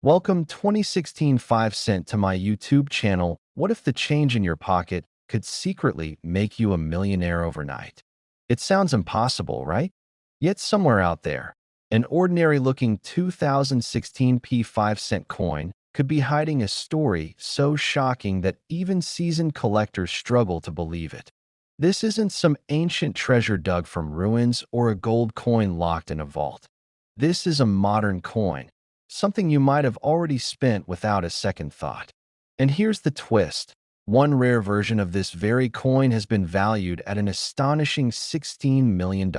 Welcome 2016 5 cent to my YouTube channel. What if the change in your pocket could secretly make you a millionaire overnight? It sounds impossible, right? Yet somewhere out there, an ordinary-looking 2016 5 cent coin could be hiding a story so shocking that even seasoned collectors struggle to believe it. This isn't some ancient treasure dug from ruins or a gold coin locked in a vault. This is a modern coin, something you might have already spent without a second thought. And here's the twist. One rare version of this very coin has been valued at an astonishing $16 million.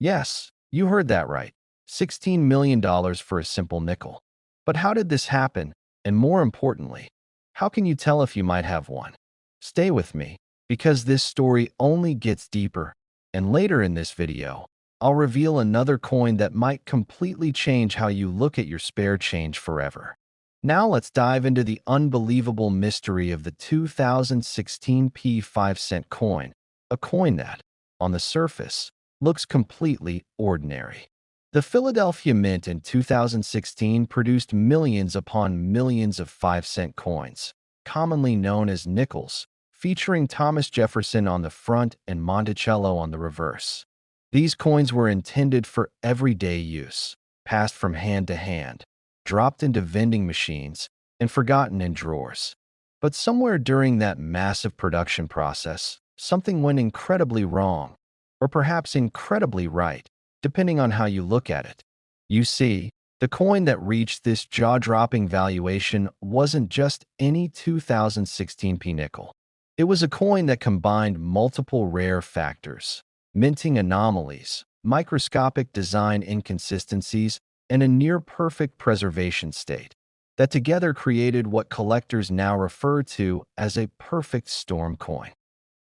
Yes, you heard that right. $16 million for a simple nickel. But how did this happen? And more importantly, how can you tell if you might have one? Stay with me, because this story only gets deeper. And later in this video, I'll reveal another coin that might completely change how you look at your spare change forever. Now let's dive into the unbelievable mystery of the 2016 5 cent coin, a coin that, on the surface, looks completely ordinary. The Philadelphia Mint in 2016 produced millions upon millions of 5 cent coins, commonly known as nickels, featuring Thomas Jefferson on the front and Monticello on the reverse. These coins were intended for everyday use, passed from hand to hand, dropped into vending machines, and forgotten in drawers. But somewhere during that massive production process, something went incredibly wrong, or perhaps incredibly right, depending on how you look at it. You see, the coin that reached this jaw-dropping valuation wasn't just any 2016 nickel. It was a coin that combined multiple rare factors: minting anomalies, microscopic design inconsistencies, and a near-perfect preservation state that together created what collectors now refer to as a perfect storm coin.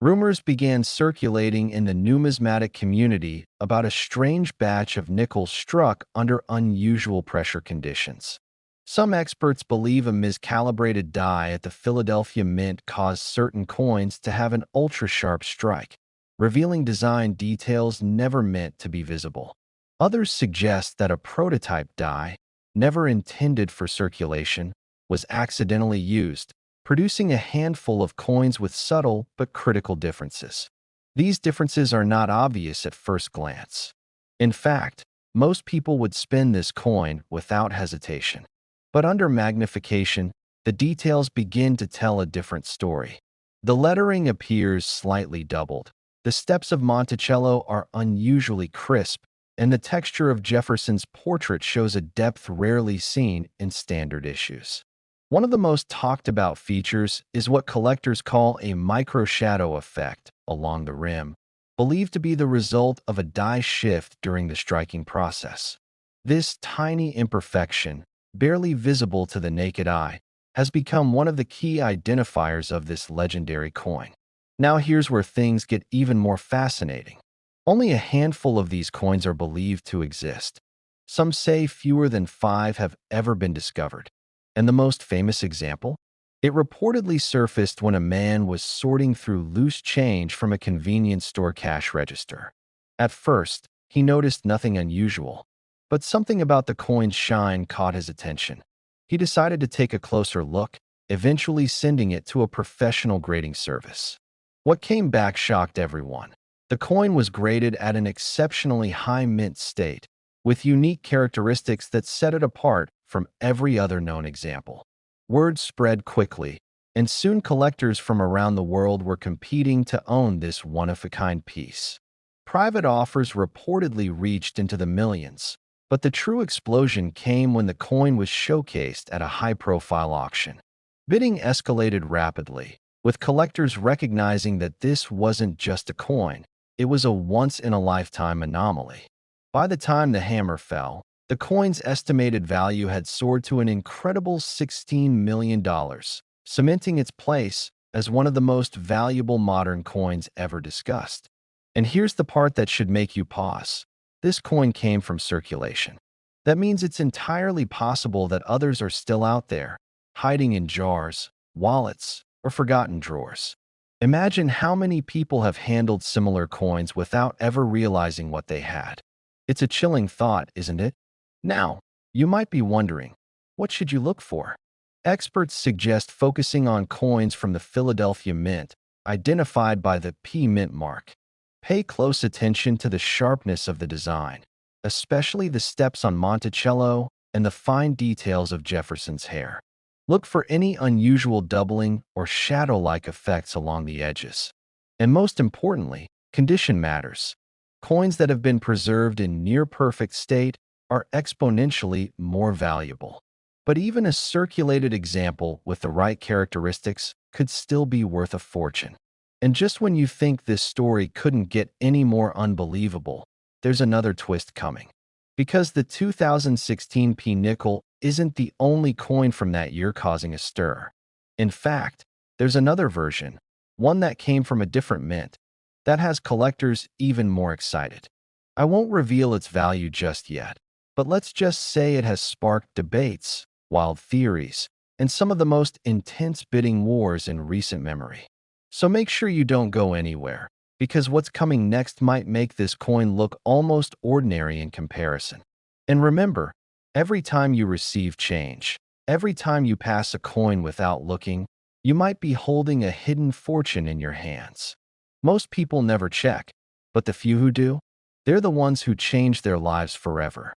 Rumors began circulating in the numismatic community about a strange batch of nickels struck under unusual pressure conditions. Some experts believe a miscalibrated die at the Philadelphia Mint caused certain coins to have an ultra-sharp strike, revealing design details never meant to be visible. Others suggest that a prototype die, never intended for circulation, was accidentally used, producing a handful of coins with subtle but critical differences. These differences are not obvious at first glance. In fact, most people would spend this coin without hesitation. But under magnification, the details begin to tell a different story. The lettering appears slightly doubled. The steps of Monticello are unusually crisp, and the texture of Jefferson's portrait shows a depth rarely seen in standard issues. One of the most talked about features is what collectors call a micro-shadow effect along the rim, believed to be the result of a die shift during the striking process. This tiny imperfection, barely visible to the naked eye, has become one of the key identifiers of this legendary coin. Now here's where things get even more fascinating. Only a handful of these coins are believed to exist. Some say fewer than 5 have ever been discovered. And the most famous example? It reportedly surfaced when a man was sorting through loose change from a convenience store cash register. At first, he noticed nothing unusual, but something about the coin's shine caught his attention. He decided to take a closer look, eventually sending it to a professional grading service. What came back shocked everyone. The coin was graded at an exceptionally high mint state, with unique characteristics that set it apart from every other known example. Word spread quickly, and soon collectors from around the world were competing to own this one-of-a-kind piece. Private offers reportedly reached into the millions, but the true explosion came when the coin was showcased at a high-profile auction. Bidding escalated rapidly, with collectors recognizing that this wasn't just a coin, it was a once-in-a-lifetime anomaly. By the time the hammer fell, the coin's estimated value had soared to an incredible $16 million, cementing its place as one of the most valuable modern coins ever discussed. And here's the part that should make you pause. This coin came from circulation. That means it's entirely possible that others are still out there, hiding in jars, wallets, or forgotten drawers. Imagine how many people have handled similar coins without ever realizing what they had. It's a chilling thought, isn't it? Now, you might be wondering, What should you look for? Experts suggest focusing on coins from the Philadelphia Mint, identified by the P Mint mark. Pay close attention to the sharpness of the design, especially the steps on Monticello and the fine details of Jefferson's hair. Look for any unusual doubling or shadow-like effects along the edges. And most importantly, condition matters. Coins that have been preserved in near-perfect state are exponentially more valuable. But even a circulated example with the right characteristics could still be worth a fortune. And just when you think this story couldn't get any more unbelievable, there's another twist coming. Because the 2016 P nickel isn't the only coin from that year causing a stir. In fact, there's another version, one that came from a different mint, that has collectors even more excited. I won't reveal its value just yet, but let's just say it has sparked debates, wild theories, and some of the most intense bidding wars in recent memory. So make sure you don't go anywhere, because what's coming next might make this coin look almost ordinary in comparison. And remember, every time you receive change, every time you pass a coin without looking, you might be holding a hidden fortune in your hands. Most people never check, but the few who do, they're the ones who change their lives forever.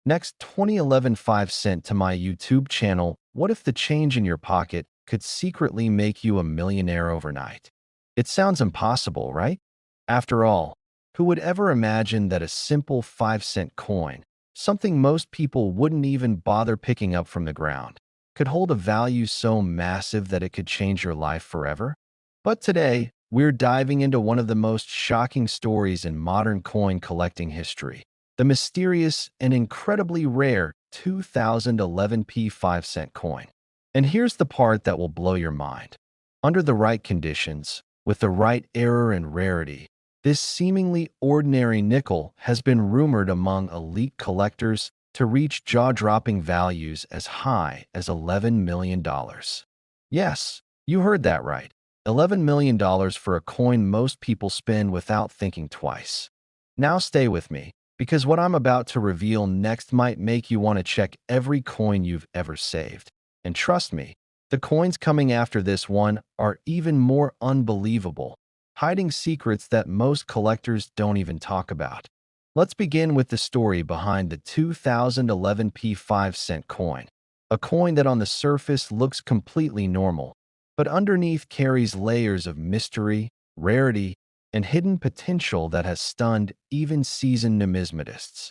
Next, 2011 5 cent to my YouTube channel. What if the change in your pocket could secretly make you a millionaire overnight? It sounds impossible, right? After all, who would ever imagine that a simple 5-cent coin, something most people wouldn't even bother picking up from the ground, could hold a value so massive that it could change your life forever? But today, we're diving into one of the most shocking stories in modern coin collecting history, the mysterious and incredibly rare 2011 P 5-cent coin. And here's the part that will blow your mind. Under the right conditions, with the right error and rarity, this seemingly ordinary nickel has been rumored among elite collectors to reach jaw-dropping values as high as $11 million. Yes, you heard that right. $11 million for a coin most people spend without thinking twice. Now stay with me, because what I'm about to reveal next might make you want to check every coin you've ever saved. And trust me, the coins coming after this one are even more unbelievable, hiding secrets that most collectors don't even talk about. Let's begin with the story behind the 2011 P 5-cent coin, a coin that on the surface looks completely normal, but underneath carries layers of mystery, rarity, and hidden potential that has stunned even seasoned numismatists.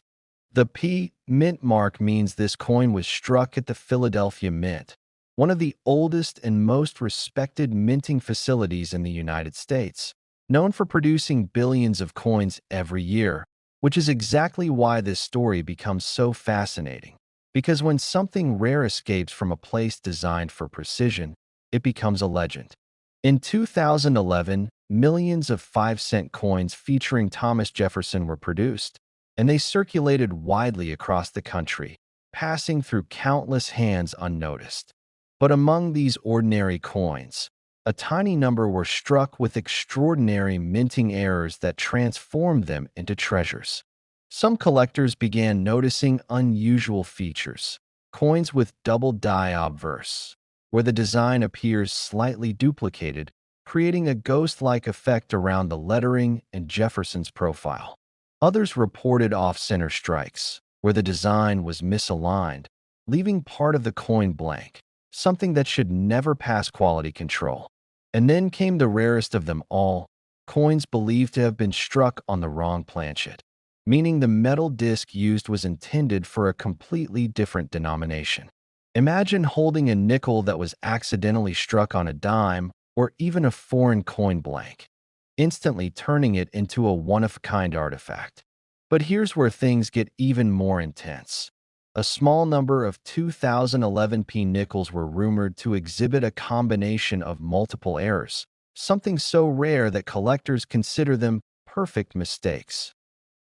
The P Mint mark means this coin was struck at the Philadelphia Mint, one of the oldest and most respected minting facilities in the United States, known for producing billions of coins every year, which is exactly why this story becomes so fascinating. Because when something rare escapes from a place designed for precision, it becomes a legend. In 2011, millions of 5-cent coins featuring Thomas Jefferson were produced, and they circulated widely across the country, passing through countless hands unnoticed. But among these ordinary coins, a tiny number were struck with extraordinary minting errors that transformed them into treasures. Some collectors began noticing unusual features, coins with double die obverse, where the design appears slightly duplicated, creating a ghost-like effect around the lettering and Jefferson's profile. Others reported off-center strikes, where the design was misaligned, leaving part of the coin blank, something that should never pass quality control. And then came the rarest of them all, coins believed to have been struck on the wrong planchet, meaning the metal disc used was intended for a completely different denomination. Imagine holding a nickel that was accidentally struck on a dime or even a foreign coin blank, instantly turning it into a one-of-a-kind artifact. But here's where things get even more intense. A small number of 2011 P nickels were rumored to exhibit a combination of multiple errors, something so rare that collectors consider them perfect mistakes.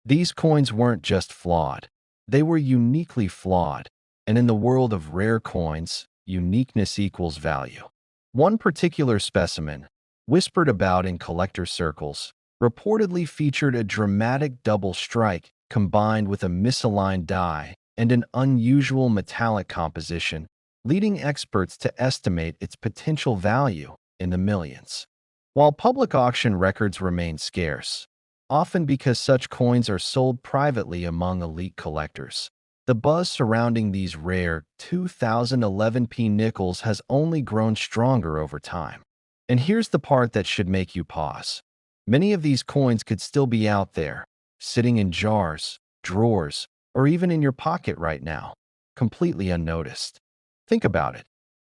These coins weren't just flawed, they were uniquely flawed, and in the world of rare coins, uniqueness equals value. One particular specimen, whispered about in collector circles, reportedly featured a dramatic double strike combined with a misaligned die and an unusual metallic composition, leading experts to estimate its potential value in the millions. While public auction records remain scarce, often because such coins are sold privately among elite collectors, the buzz surrounding these rare 2011p nickels has only grown stronger over time. And here's the part that should make you pause. Many of these coins could still be out there, sitting in jars, drawers, or even in your pocket right now, completely unnoticed. Think about it.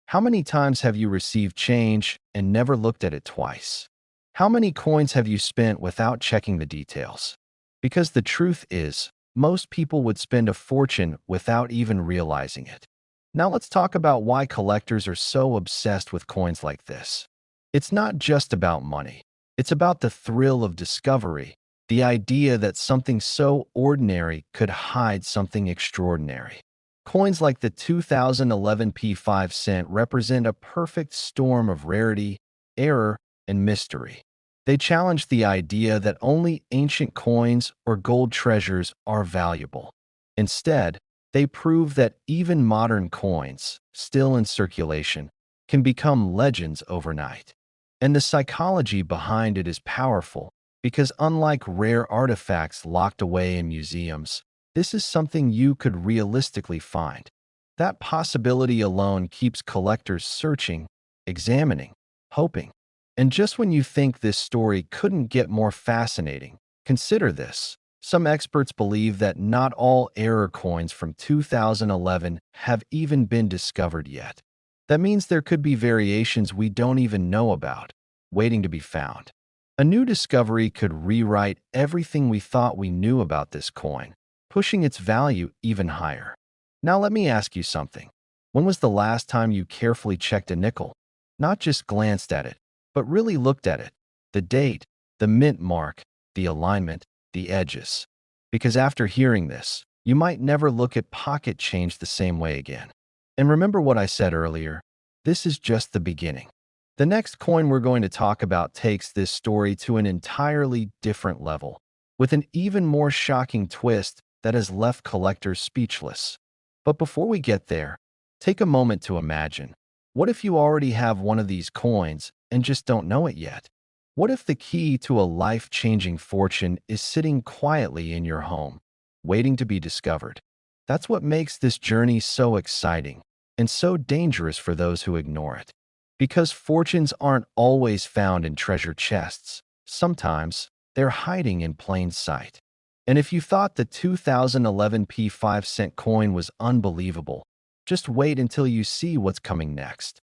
How many times have you received change and never looked at it twice? How many coins have you spent without checking the details? Because the truth is, most people would spend a fortune without even realizing it. Now let's talk about why collectors are so obsessed with coins like this. It's not just about money. It's about the thrill of discovery, the idea that something so ordinary could hide something extraordinary. Coins like the 2011p 5 cent represent a perfect storm of rarity, error, and mystery. They challenge the idea that only ancient coins or gold treasures are valuable. Instead, they prove that even modern coins, still in circulation, can become legends overnight. And the psychology behind it is powerful, because unlike rare artifacts locked away in museums, this is something you could realistically find. That possibility alone keeps collectors searching, examining, hoping. And just when you think this story couldn't get more fascinating, consider this. Some experts believe that not all error coins from 2011 have even been discovered yet. That means there could be variations we don't even know about, waiting to be found. A new discovery could rewrite everything we thought we knew about this coin, pushing its value even higher. Now let me ask you something. When was the last time you carefully checked a nickel? Not just glanced at it, but really looked at it. The date, the mint mark, the alignment, the edges. Because after hearing this, you might never look at pocket change the same way again. And remember what I said earlier, this is just the beginning. The next coin we're going to talk about takes this story to an entirely different level, with an even more shocking twist that has left collectors speechless. But before we get there, take a moment to imagine. What if you already have one of these coins and just don't know it yet? What if the key to a life-changing fortune is sitting quietly in your home, waiting to be discovered? That's what makes this journey so exciting and so dangerous for those who ignore it. Because fortunes aren't always found in treasure chests. Sometimes they're hiding in plain sight. And if you thought the 2011p 5 cent coin was unbelievable, just wait until you see what's coming next.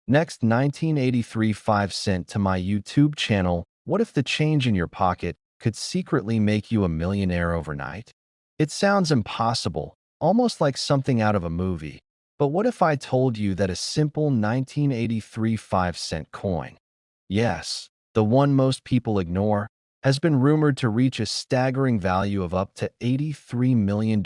Next, 1983 5 cent to my YouTube channel. What if the change in your pocket could secretly make you a millionaire overnight? It sounds impossible, almost like something out of a movie. But what if I told you that a simple 1983 5 cent coin, yes, the one most people ignore, has been rumored to reach a staggering value of up to $83 million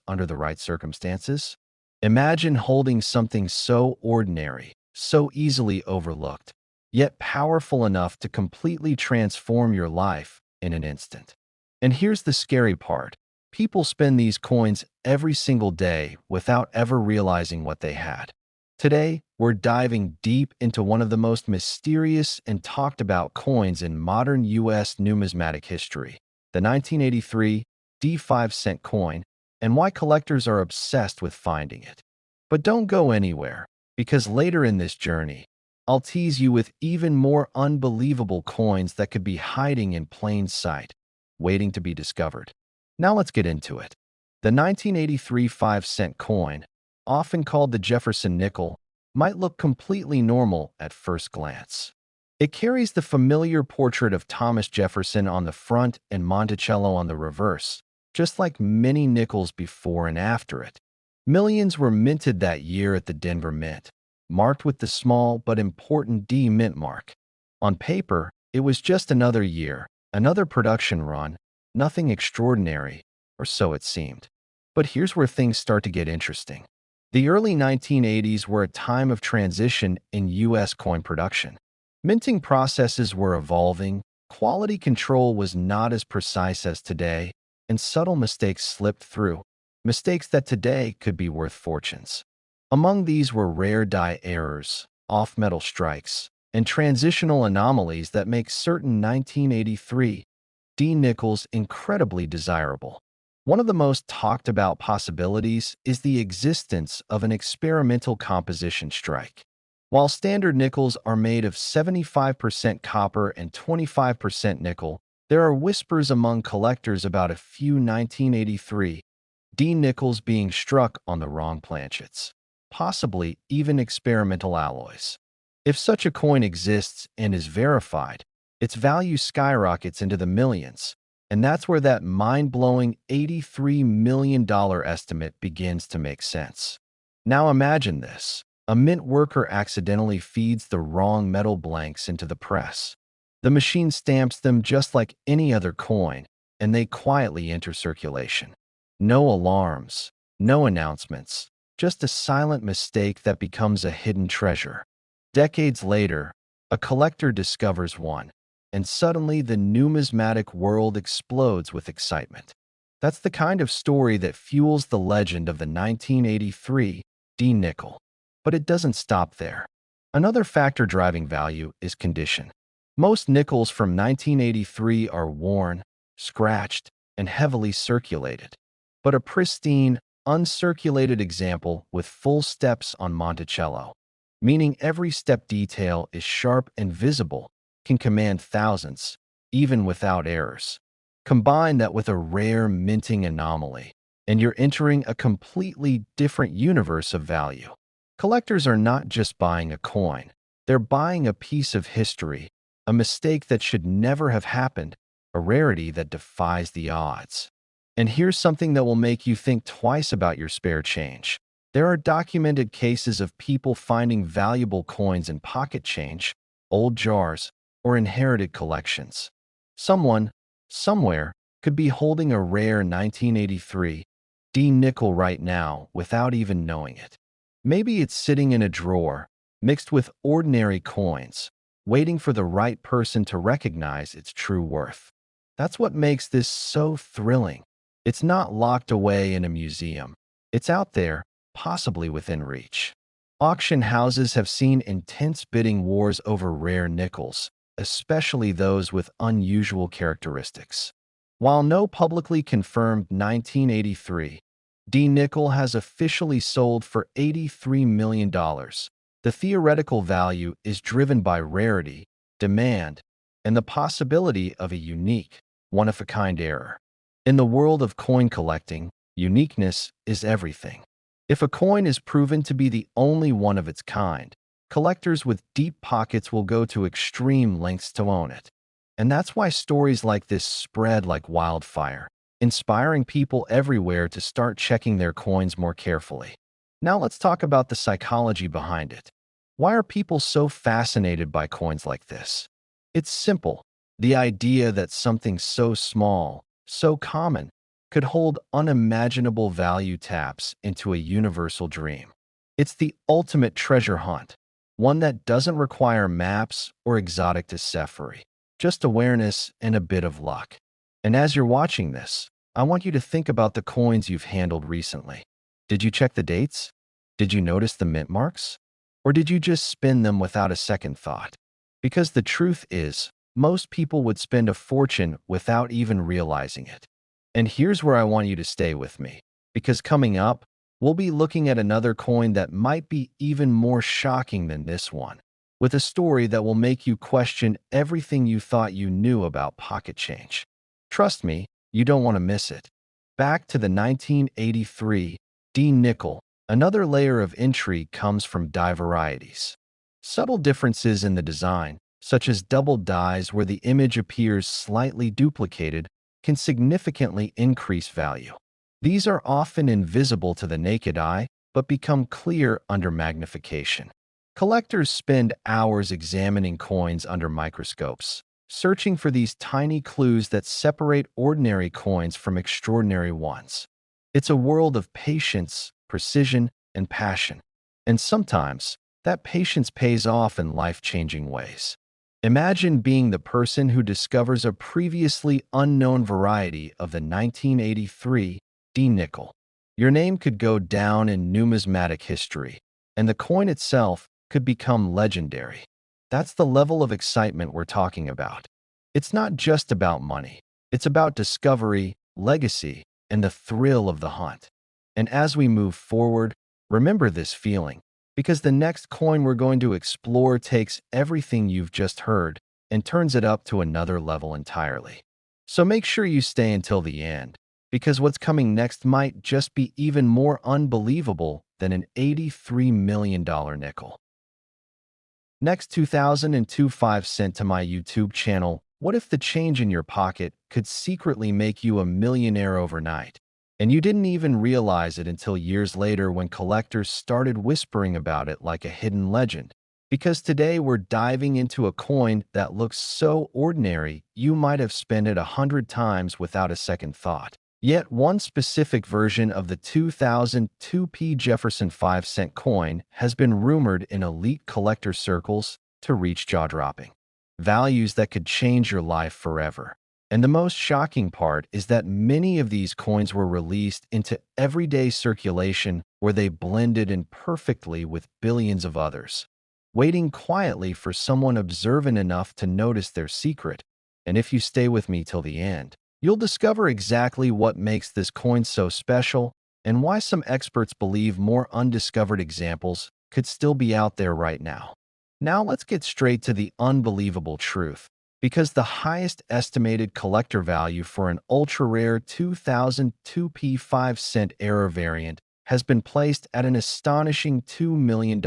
under the right circumstances? Imagine holding something so ordinary, so easily overlooked, yet powerful enough to completely transform your life in an instant. And here's the scary part. People spend these coins every single day without ever realizing what they had. Today, we're diving deep into one of the most mysterious and talked about coins in modern U.S. numismatic history, the 1983 D5 cent coin, and why collectors are obsessed with finding it. But don't go anywhere, because later in this journey, I'll tease you with even more unbelievable coins that could be hiding in plain sight, waiting to be discovered. Now let's get into it. The 1983 5 cent coin, often called the Jefferson nickel, might look completely normal at first glance. It carries the familiar portrait of Thomas Jefferson on the front and Monticello on the reverse, just like many nickels before and after it. Millions were minted that year at the Denver Mint, marked with the small but important D mint mark. On paper, it was just another year, another production run, nothing extraordinary, or so it seemed. But here's where things start to get interesting. The early 1980s were a time of transition in U.S. coin production. Minting processes were evolving, quality control was not as precise as today, and subtle mistakes slipped through, mistakes that today could be worth fortunes. Among these were rare die errors, off-metal strikes, and transitional anomalies that make certain 1983 D nickels incredibly desirable. One of the most talked about possibilities is the existence of an experimental composition strike. While standard nickels are made of 75% copper and 25% nickel, there are whispers among collectors about a few 1983 D nickels being struck on the wrong planchets, possibly even experimental alloys. If such a coin exists and is verified, its value skyrockets into the millions, and that's where that mind-blowing $83 million estimate begins to make sense. Now imagine this. A mint worker accidentally feeds the wrong metal blanks into the press. The machine stamps them just like any other coin, and they quietly enter circulation. No alarms, no announcements, just a silent mistake that becomes a hidden treasure. Decades later, a collector discovers one, and suddenly the numismatic world explodes with excitement. That's the kind of story that fuels the legend of the 1983 D nickel. But it doesn't stop there. Another factor driving value is condition. Most nickels from 1983 are worn, scratched, and heavily circulated. But a pristine, uncirculated example with full steps on Monticello, meaning every step detail is sharp and visible, can command thousands, even without errors. Combine that with a rare minting anomaly, and you're entering a completely different universe of value. Collectors are not just buying a coin, they're buying a piece of history, a mistake that should never have happened, a rarity that defies the odds. And here's something that will make you think twice about your spare change. There are documented cases of people finding valuable coins in pocket change, old jars, or inherited collections. Someone, somewhere, could be holding a rare 1983 D nickel right now without even knowing it. Maybe it's sitting in a drawer, mixed with ordinary coins, waiting for the right person to recognize its true worth. That's what makes this so thrilling. It's not locked away in a museum. It's out there, possibly within reach. Auction houses have seen intense bidding wars over rare nickels, especially those with unusual characteristics. While no publicly confirmed 1983 D nickel has officially sold for $83 million, the theoretical value is driven by rarity, demand, and the possibility of a unique, one-of-a-kind error. In the world of coin collecting, uniqueness is everything. If a coin is proven to be the only one of its kind, collectors with deep pockets will go to extreme lengths to own it. And that's why stories like this spread like wildfire, inspiring people everywhere to start checking their coins more carefully. Now let's talk about the psychology behind it. Why are people so fascinated by coins like this? It's simple. The idea that something so small, so common, could hold unimaginable value taps into a universal dream. It's the ultimate treasure hunt, one that doesn't require maps or exotic discovery, just awareness and a bit of luck. And as you're watching this, I want you to think about the coins you've handled recently. Did you check the dates? Did you notice the mint marks? Or did you just spin them without a second thought? Because the truth is, most people would spend a fortune without even realizing it. And here's where I want you to stay with me, because coming up, we'll be looking at another coin that might be even more shocking than this one, with a story that will make you question everything you thought you knew about pocket change. Trust me, you don't want to miss it. Back to the 1983 D nickel, another layer of intrigue comes from die varieties. Subtle differences in the design, such as double dies where the image appears slightly duplicated, can significantly increase value. These are often invisible to the naked eye, but become clear under magnification. Collectors spend hours examining coins under microscopes, searching for these tiny clues that separate ordinary coins from extraordinary ones. It's a world of patience, precision, and passion. And sometimes, that patience pays off in life-changing ways. Imagine being the person who discovers a previously unknown variety of the 1983 D nickel. Your name could go down in numismatic history, and the coin itself could become legendary. That's the level of excitement we're talking about. It's not just about money. It's about discovery, legacy, and the thrill of the hunt. And as we move forward, remember this feeling, because the next coin we're going to explore takes everything you've just heard and turns it up to another level entirely. So make sure you stay until the end, because what's coming next might just be even more unbelievable than an $83 million nickel. Next, 2002 5 cent to my YouTube channel. What if the change in your pocket could secretly make you a millionaire overnight? And you didn't even realize it until years later when collectors started whispering about it like a hidden legend. Because today we're diving into a coin that looks so ordinary you might have spent it 100 times without a second thought. Yet one specific version of the 2002 Jefferson 5 cent coin has been rumored in elite collector circles to reach jaw-dropping values that could change your life forever. And the most shocking part is that many of these coins were released into everyday circulation where they blended in perfectly with billions of others, waiting quietly for someone observant enough to notice their secret. And if you stay with me till the end, you'll discover exactly what makes this coin so special and why some experts believe more undiscovered examples could still be out there right now. Now let's get straight to the unbelievable truth, because the highest estimated collector value for an ultra-rare 2002 5 cent error variant has been placed at an astonishing $2 million.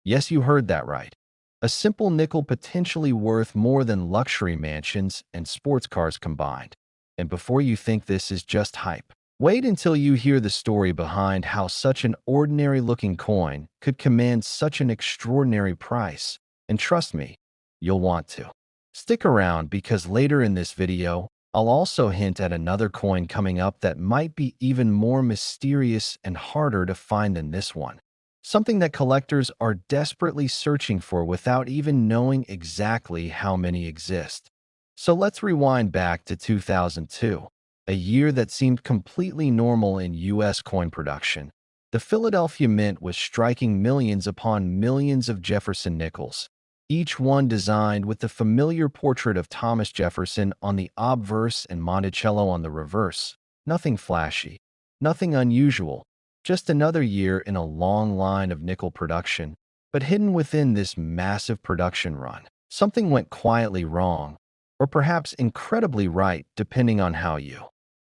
Yes, you heard that right. A simple nickel potentially worth more than luxury mansions and sports cars combined. And before you think this is just hype, wait until you hear the story behind how such an ordinary-looking coin could command such an extraordinary price. And trust me, you'll want to. Stick around because later in this video, I'll also hint at another coin coming up that might be even more mysterious and harder to find than this one. Something that collectors are desperately searching for without even knowing exactly how many exist. So let's rewind back to 2002, a year that seemed completely normal in U.S. coin production. The Philadelphia Mint was striking millions upon millions of Jefferson nickels, each one designed with the familiar portrait of Thomas Jefferson on the obverse and Monticello on the reverse. Nothing flashy, nothing unusual, just another year in a long line of nickel production. But hidden within this massive production run, something went quietly wrong, or perhaps incredibly right, depending on how you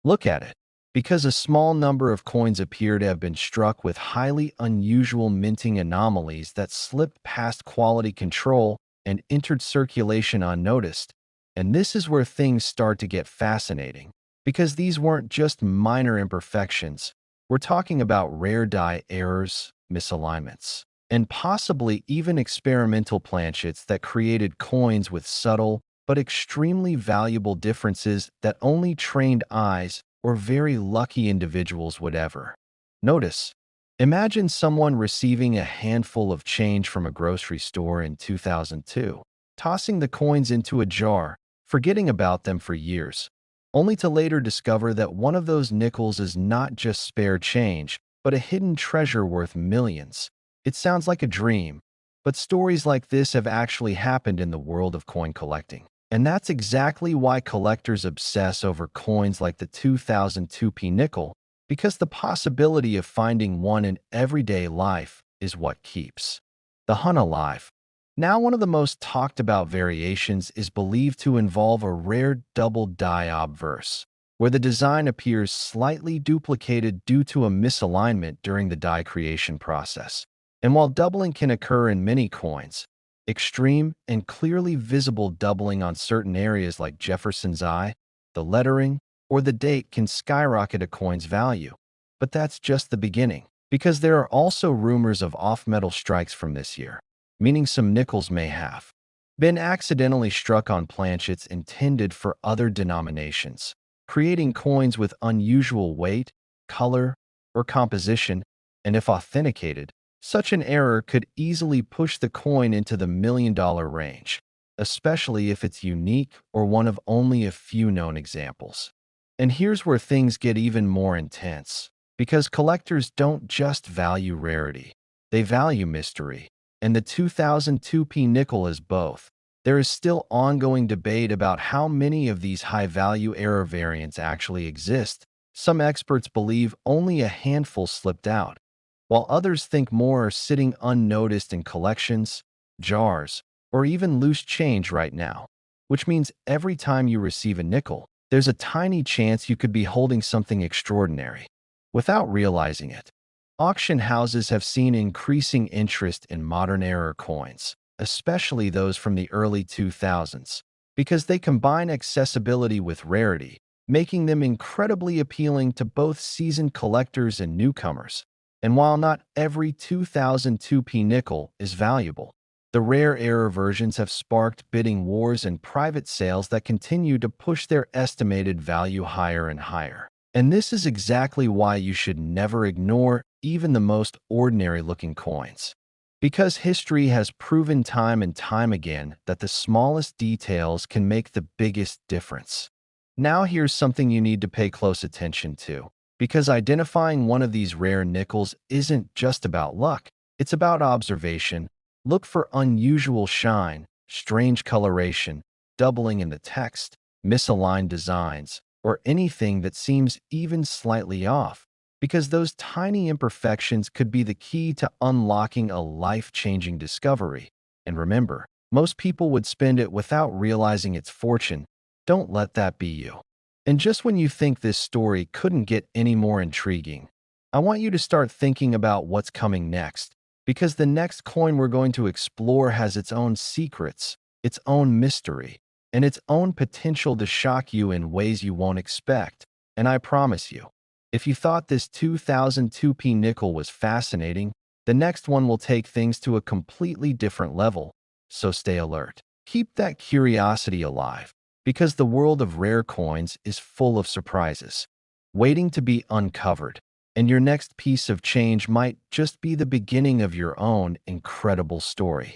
look at it. Because a small number of coins appear to have been struck with highly unusual minting anomalies that slipped past quality control and entered circulation unnoticed. And this is where things start to get fascinating, because these weren't just minor imperfections. We're talking about rare die errors, misalignments, and possibly even experimental planchets that created coins with subtle but extremely valuable differences that only trained eyes or very lucky individuals would ever notice. Imagine someone receiving a handful of change from a grocery store in 2002, tossing the coins into a jar, forgetting about them for years, only to later discover that one of those nickels is not just spare change, but a hidden treasure worth millions. It sounds like a dream, but stories like this have actually happened in the world of coin collecting. And that's exactly why collectors obsess over coins like the 2002 nickel, because the possibility of finding one in everyday life is what keeps the hunt alive. Now, one of the most talked about variations is believed to involve a rare double die obverse, where the design appears slightly duplicated due to a misalignment during the die creation process. And while doubling can occur in many coins, extreme and clearly visible doubling on certain areas like Jefferson's eye, the lettering, or the date can skyrocket a coin's value. But that's just the beginning, because there are also rumors of off-metal strikes from this year, meaning some nickels may have been accidentally struck on planchets intended for other denominations, creating coins with unusual weight, color, or composition. And if authenticated, such an error could easily push the coin into the million-dollar range, especially if it's unique or one of only a few known examples. And here's where things get even more intense, Because collectors don't just value rarity, they value mystery. And the 2002p nickel is both. There is still ongoing debate about how many of these high-value error variants actually exist. Some experts believe only a handful slipped out, while others think more are sitting unnoticed in collections, jars, or even loose change right now, which means every time you receive a nickel, there's a tiny chance you could be holding something extraordinary without realizing it. Auction houses have seen increasing interest in modern era coins, especially those from the early 2000s, because they combine accessibility with rarity, making them incredibly appealing to both seasoned collectors and newcomers. And while not every 2002p nickel is valuable, the rare error versions have sparked bidding wars and private sales that continue to push their estimated value higher and higher. And this is exactly why you should never ignore even the most ordinary-looking coins. Because history has proven time and time again that the smallest details can make the biggest difference. Now here's something you need to pay close attention to. Because identifying one of these rare nickels isn't just about luck, it's about observation. Look for unusual shine, strange coloration, doubling in the text, misaligned designs, or anything that seems even slightly off, because those tiny imperfections could be the key to unlocking a life-changing discovery. And remember, most people would spend it without realizing its fortune. Don't let that be you. And just when you think this story couldn't get any more intriguing, I want you to start thinking about what's coming next, because the next coin we're going to explore has its own secrets, its own mystery, and its own potential to shock you in ways you won't expect. And I promise you, if you thought this 2002p nickel was fascinating, the next one will take things to a completely different level. So stay alert. Keep that curiosity alive, because the world of rare coins is full of surprises, waiting to be uncovered. And your next piece of change might just be the beginning of your own incredible story.